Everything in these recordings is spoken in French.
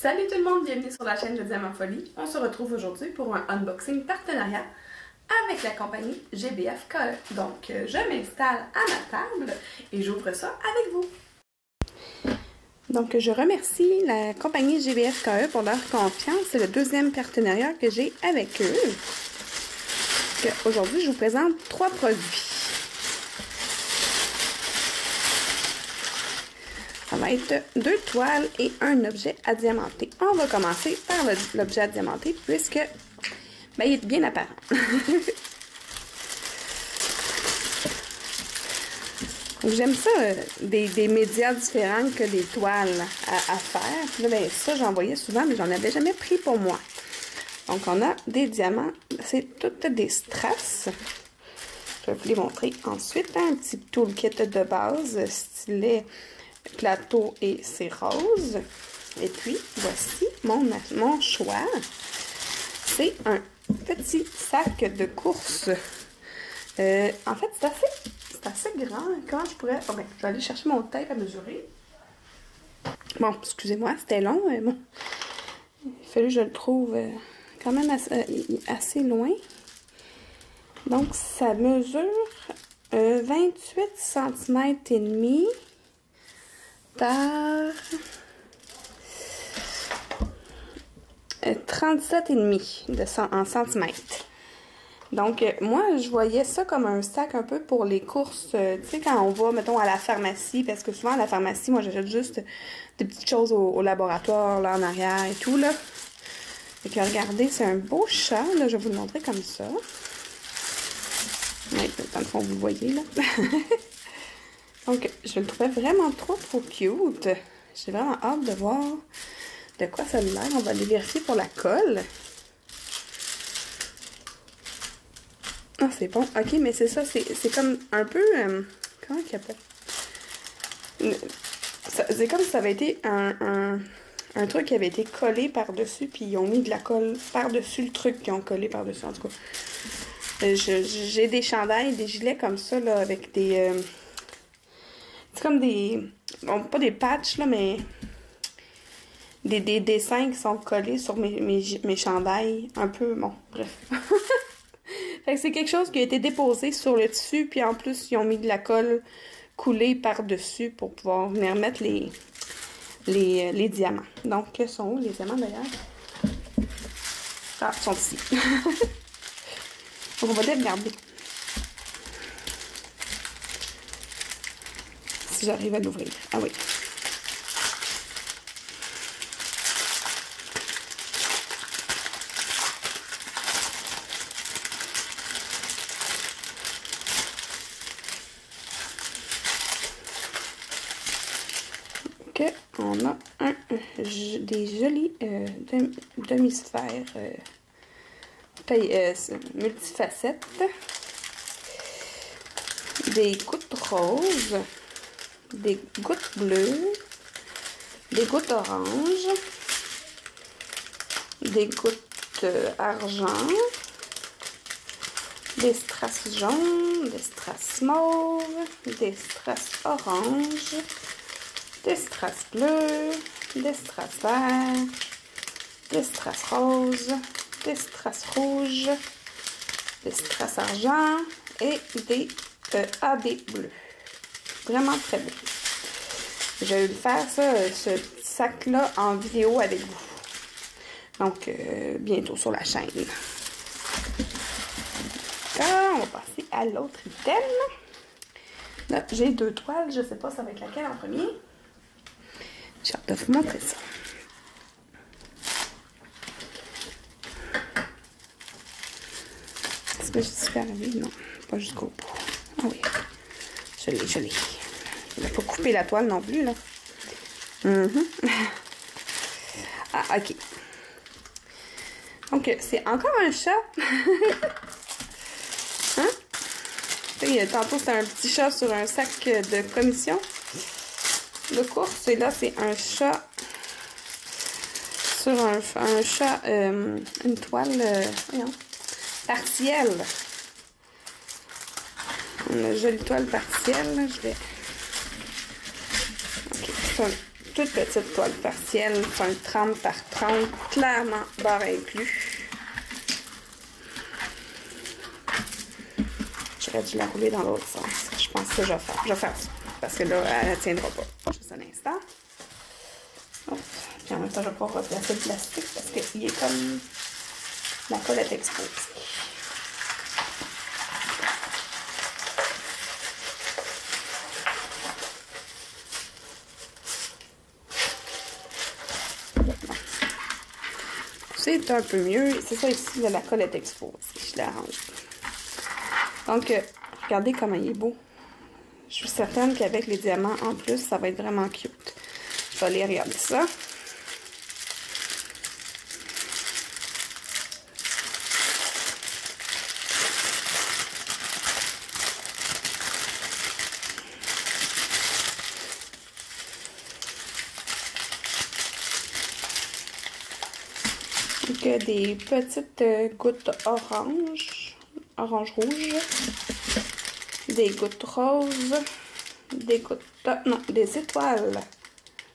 Salut tout le monde, bienvenue sur la chaîne de Diamant Folie. On se retrouve aujourd'hui pour un unboxing partenariat avec la compagnie GBF-KE. Donc, je m'installe à ma table et j'ouvre ça avec vous. Donc, je remercie la compagnie GBF-KE pour leur confiance. C'est le deuxième partenariat que j'ai avec eux. Aujourd'hui, je vous présente 3 produits. Ça va être 2 toiles et un objet à diamanter. On va commencer par l'objet à diamanter puisque il est bien apparent. J'aime ça, des médias différents que des toiles à faire. Puis là, ça, j'en voyais souvent, mais j'en avais jamais pris pour moi. Donc, on a des diamants. C'est toutes des strass. Je vais vous les montrer ensuite. Un petit toolkit de base, stylet, plateau et c'est rose. Et puis, voici mon choix. C'est un petit sac de course. En fait, c'est assez grand. Comment je pourrais... Oh, ben, je vais aller chercher mon tape à mesurer. Bon, excusez-moi, c'était long. Bon. Il a fallu que je le trouve quand même assez loin. Donc, ça mesure 28 cm et demi par 37,5 en centimètres. Donc, moi, je voyais ça comme un sac un peu pour les courses, tu sais, quand on va, mettons, à la pharmacie, parce que souvent, à la pharmacie, moi, j'achète juste des petites choses au laboratoire, là, en arrière et tout, là. Et que, regardez, c'est un beau chat, là, je vais vous le montrer comme ça. Oui, dans le fond, vous le voyez, là. Donc, je le trouvais vraiment trop cute. J'ai vraiment hâte de voir de quoi ça a l'air. On va aller vérifier pour la colle. Ah, c'est bon. Ok, mais c'est ça. C'est comme un peu... comment il appelle? C'est comme si ça avait été un truc qui avait été collé par-dessus, puis ils ont mis de la colle par-dessus le truc qu'ils ont collé par-dessus. En tout cas, j'ai des chandails, des gilets comme ça, là, avec des... c'est comme des... Bon, pas des patchs, là, mais... Des dessins qui sont collés sur mes chandails. Un peu... Bon, bref. Fait que c'est quelque chose qui a été déposé sur le tissu, puis en plus, ils ont mis de la colle coulée par-dessus pour pouvoir venir mettre les diamants. Donc, sont où les diamants, d'ailleurs? Ah, ils sont ici. Donc, on va les regarder. Si j'arrive à l'ouvrir. Ah oui. Ok, on a des jolis demi-sphères multifacettes. Des gouttes roses. Des gouttes bleues, des gouttes oranges, des gouttes argent, des strass jaunes, des strass mauves, des strass orange, des strass bleus, des strass verts, des strass roses, des strass rouges, des strass argent et des AB bleus. Vraiment très beau. Je vais faire ce sac-là en vidéo avec vous. Donc, bientôt sur la chaîne. D'accord, on va passer à l'autre item. Là, j'ai 2 toiles. Je ne sais pas ça va être laquelle en premier. J'ai hâte de vous montrer ça. Est-ce que je suis arrivée? Non, pas jusqu'au bout. Ah oui, je l'ai. Je ne vais pas couper la toile non plus, là. Ah, ok. Donc, c'est encore un chat. Hein? Tantôt, c'était un petit chat sur un sac de commission de course. Et là, c'est un chat sur un chat, une toile, voyons, partielle. Une jolie toile partielle. Je vais... Ok, c'est un toute petite toile partielle, c'est un 30 par 30, clairement barre inclus. J'aurais dû la rouler dans l'autre sens. Je pense que je vais faire. Je vais faire ça. Parce que là, elle ne tiendra pas. Juste un instant. Hop. Puis en même temps, je vais pas replacer le plastique parce qu'il est comme la colle est exposée. C'est un peu mieux. C'est ça ici, là, la colle est exposée. Je l'arrange. Donc, regardez comment il est beau. Je suis certaine qu'avec les diamants en plus, ça va être vraiment cute. Je vais aller regarder ça. Donc, des petites gouttes orange rouge, des gouttes roses, des gouttes, non, des étoiles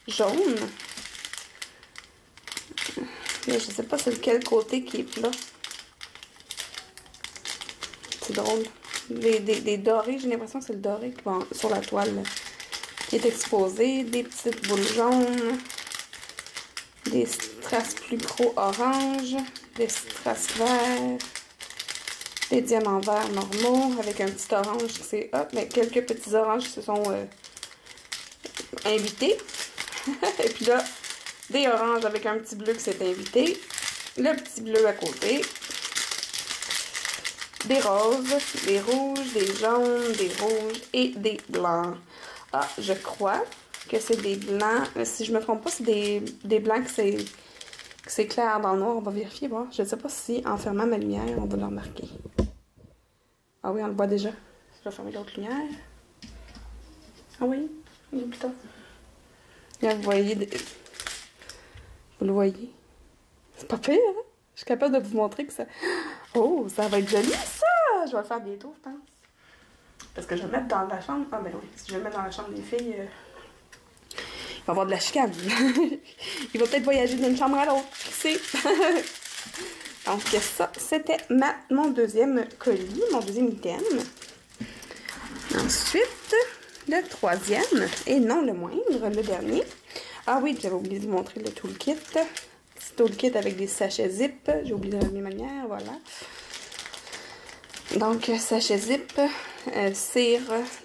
jaunes. Là, je sais pas c'est lequel côté qui est plat. C'est drôle. Des dorés, j'ai l'impression que c'est le doré qui va sur la toile là, qui est exposé. Des petites boules jaunes. Des strass plus gros orange. Des strass verts. Des diamants verts normaux avec un petit orange qui c'est hop, mais quelques petits oranges qui se sont invités. Et puis là, des oranges avec un petit bleu qui s'est invité. Le petit bleu à côté. Des roses, des rouges, des jaunes, des rouges et des blancs. Ah, je crois que c'est des blancs. Si je me trompe pas, c'est des blancs que c'est clair dans le noir. On va vérifier, voir. Je ne sais pas si en fermant ma lumière, on va le remarquer. Ah oui, on le voit déjà. Je vais fermer l'autre lumière. Ah oui, il est plus tard. Là, vous voyez... Vous le voyez? C'est pas pire, hein? Je suis capable de vous montrer que ça... Oh, ça va être joli, ça! Je vais le faire bientôt, je pense. Parce que je vais le mettre dans la chambre... Ah ben oui, si je le mets dans la chambre des filles... Il va y avoir de la chicane. Il va peut-être voyager d'une chambre à l'autre. Qui sait? Donc ça, c'était mon deuxième colis, mon deuxième item. Ensuite, le troisième, et non le moindre, le dernier. Ah oui, j'avais oublié de vous montrer le toolkit. Petit toolkit avec des sachets zip. J'ai oublié de ramener ma lumière, voilà. Donc, sachet zip, cire,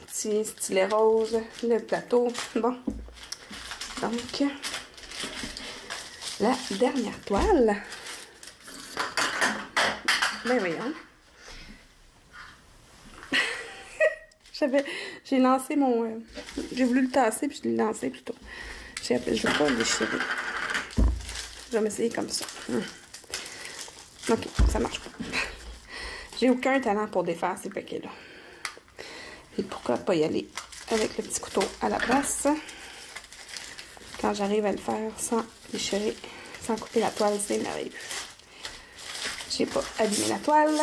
petit stylet rose, le plateau. Bon. Donc, la dernière toile. Ben voyons. J'ai lancé mon... j'ai voulu le tasser, puis je l'ai lancé plutôt. Je ne vais pas le déchirer. Je vais m'essayer comme ça. Ok, ça marche pas. J'ai aucun talent pour défaire ces paquets-là. Et pourquoi pas y aller avec le petit couteau à la place. Quand j'arrive à le faire sans déchirer, sans couper la toile, c'est merveilleux. J'ai pas abîmé la toile.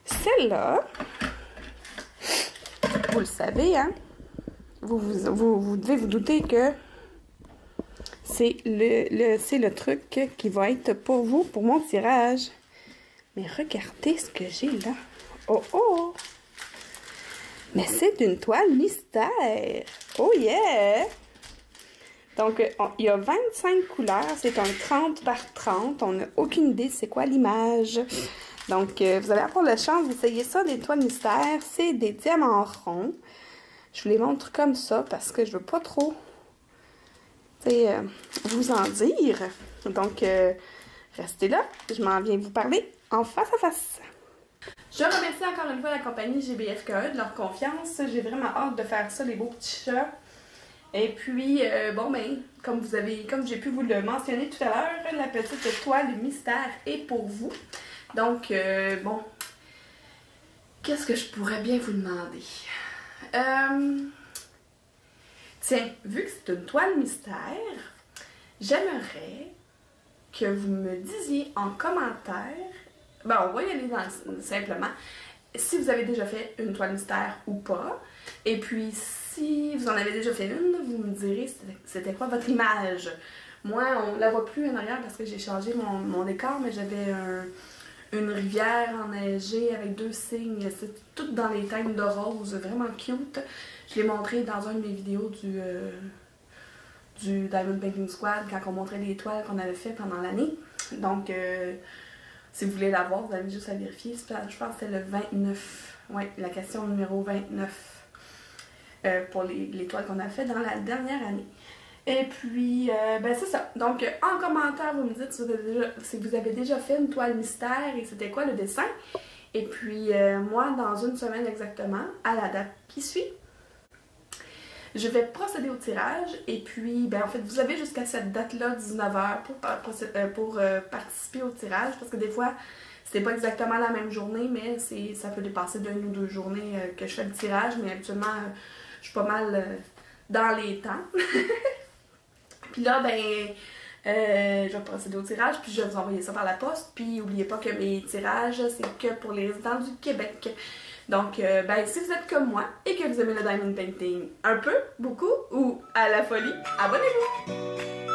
Celle-là, vous le savez, hein? Vous devez vous douter que c'est le truc qui va être pour vous, pour mon tirage. Mais regardez ce que j'ai là. Oh oh! Mais c'est une toile mystère. Oh yeah! Donc, il y a 25 couleurs. C'est un 30 par 30. On n'a aucune idée c'est quoi l'image. Donc, vous allez avoir la chance d'essayer ça, des toiles mystères. C'est des diamants ronds. Je vous les montre comme ça parce que je veux pas trop vous en dire. Donc, restez là. Je m'en viens vous parler en face à face. Je remercie encore une fois la compagnie GBFKE de leur confiance. J'ai vraiment hâte de faire ça, les beaux petits chats. Et puis, bon, ben, comme j'ai pu vous le mentionner tout à l'heure, la petite toile mystère est pour vous. Donc, bon, qu'est-ce que je pourrais bien vous demander? Tiens, vu que c'est une toile mystère, j'aimerais que vous me disiez en commentaire, ben on va y aller simplement, si vous avez déjà fait une toile mystère ou pas, Et puis, si vous en avez déjà fait une, vous me direz c'était quoi votre image. Moi, on la voit plus en arrière parce que j'ai changé mon décor, mais j'avais une rivière enneigée avec 2 cygnes. C'est tout dans les teintes de rose, vraiment cute. Je l'ai montré dans une de mes vidéos du Diamond Painting Squad quand on montrait les toiles qu'on avait fait pendant l'année. Donc, si vous voulez la voir, vous avez juste à vérifier. Je pense que c'était le 29. Oui, la question numéro 29 pour les toiles qu'on a fait dans la dernière année. Et puis, ben c'est ça. Donc, en commentaire, vous me dites si vous avez déjà fait une toile mystère et c'était quoi le dessin. Et puis, moi, dans une semaine exactement, à la date qui suit, je vais procéder au tirage. Et puis, ben en fait, vous avez jusqu'à cette date-là, 19h, pour participer au tirage. Parce que des fois, c'est pas exactement la même journée, mais ça peut dépasser d'1 ou 2 journées que je fais le tirage. Mais habituellement, je suis pas mal dans les temps. Puis là, ben, je vais procéder au tirage, puis je vais vous envoyer ça par la poste. Puis n'oubliez pas que mes tirages, c'est que pour les résidents du Québec. Donc, ben, si vous êtes comme moi et que vous aimez le diamond painting un peu, beaucoup ou à la folie, abonnez-vous!